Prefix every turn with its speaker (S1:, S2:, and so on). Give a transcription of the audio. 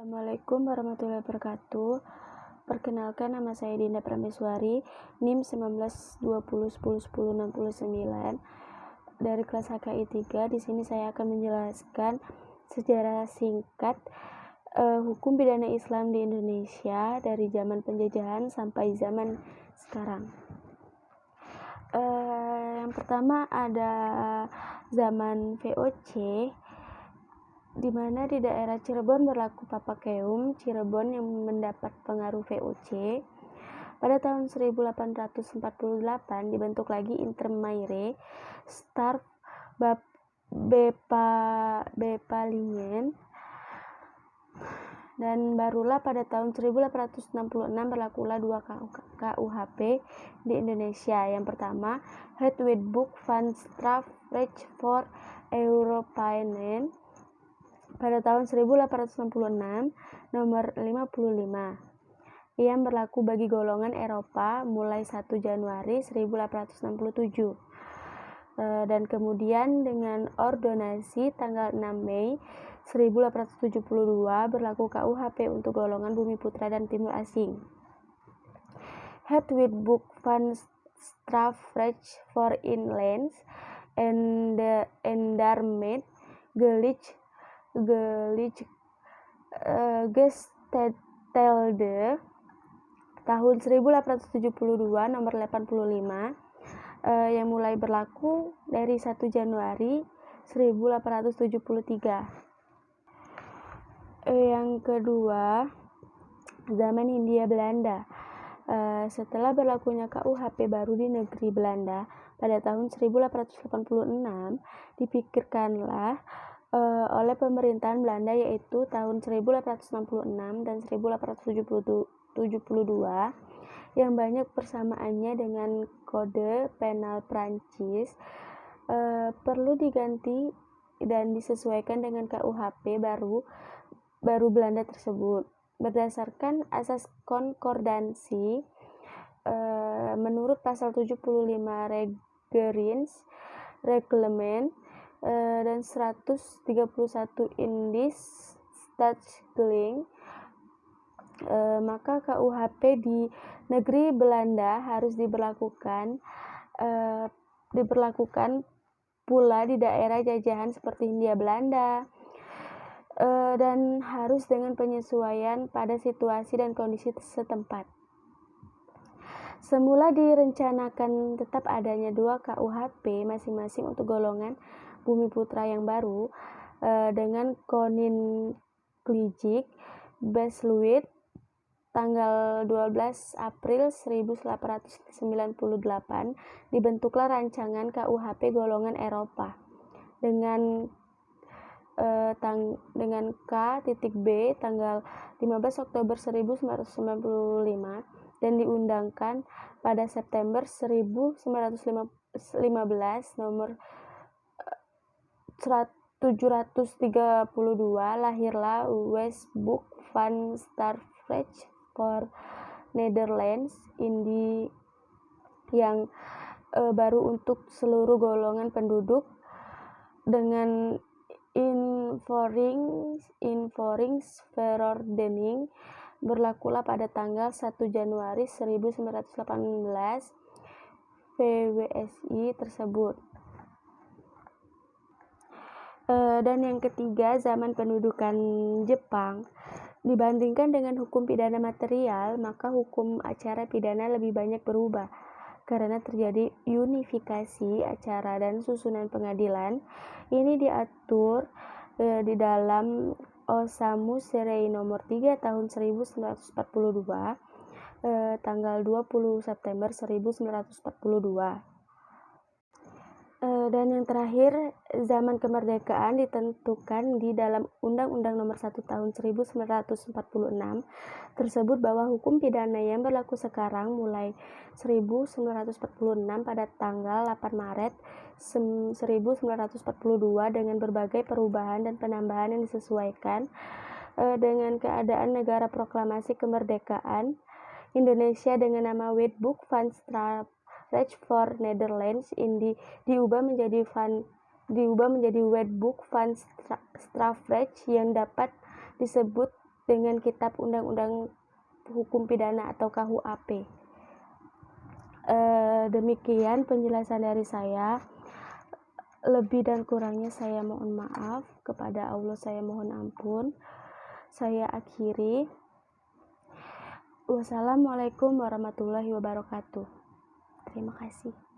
S1: Assalamualaikum warahmatullahi wabarakatuh. Perkenalkan, nama saya Dinda Prameswari, NIM 1920101069 dari kelas HKI 3. Di sini saya akan menjelaskan sejarah singkat hukum pidana Islam di Indonesia dari zaman penjajahan sampai zaman sekarang. Yang pertama ada zaman VOC, di mana di daerah Cirebon berlaku Papakeum Cirebon yang mendapat pengaruh VOC. Pada tahun 1848 dibentuk lagi Intermaire Starf Bepalingen, dan barulah pada tahun 1866 berlakulah dua KUHP di Indonesia. Yang pertama, Het Wetboek van Strafrecht voor Europeanen pada tahun 1866 nomor 55 yang berlaku bagi golongan Eropa mulai 1 Januari 1867, dan kemudian dengan ordonasi tanggal 6 Mei 1872 berlaku KUHP untuk golongan Bumi Putra dan Timur Asing. Het Wetboek van Strafrecht voor Inlands en daarmee gestelde tahun 1872 nomor 85 yang mulai berlaku dari 1 Januari 1873. Yang kedua, zaman Hindia Belanda. Setelah berlakunya KUHP baru di negeri Belanda pada tahun 1886, dipikirkanlah oleh pemerintahan Belanda, yaitu tahun 1866 dan 1872, yang banyak persamaannya dengan kode penal Prancis, perlu diganti dan disesuaikan dengan KUHP baru Belanda tersebut. Berdasarkan asas konkordansi, menurut pasal 75 Reglement dan 131 Indis Stadsgeling, maka KUHP di negeri Belanda harus diberlakukan pula di daerah jajahan seperti Hindia Belanda, dan harus dengan penyesuaian pada situasi dan kondisi setempat. Semula direncanakan tetap adanya 2 KUHP masing-masing untuk golongan Bumi Putra yang baru, dengan Koninklijke Besluit tanggal 12 April 1898 dibentuklah rancangan KUHP golongan Eropa dengan K.B tanggal 15 Oktober 1995 dan diundangkan pada September 1915 nomor 732. Lahirlah Wetboek van Strafrecht voor Nederlands Indie yang baru untuk seluruh golongan penduduk, dengan Invoeringsverordening berlakulah pada tanggal 1 Januari 1918 VWSI tersebut. Dan yang ketiga, zaman pendudukan Jepang. Dibandingkan dengan hukum pidana material, maka hukum acara pidana lebih banyak berubah karena terjadi unifikasi acara dan susunan pengadilan. Ini diatur di dalam Osamu Serei nomor 3 tahun 1942 tanggal 20 September 1942. Dan yang terakhir, zaman kemerdekaan ditentukan di dalam Undang-Undang Nomor 1 Tahun 1946 tersebut bahwa hukum pidana yang berlaku sekarang mulai 1946 pada tanggal 8 Maret 1942 dengan berbagai perubahan dan penambahan yang disesuaikan dengan keadaan negara proklamasi kemerdekaan Indonesia dengan nama Wetboek van Strafrecht voor Nederlands Indie diubah menjadi Wetboek van Strafrecht yang dapat disebut dengan kitab undang-undang hukum pidana atau KUHP. Demikian penjelasan dari saya. Lebih dan kurangnya saya mohon maaf, kepada Allah saya mohon ampun. Saya akhiri. Wassalamualaikum warahmatullahi wabarakatuh. Terima kasih.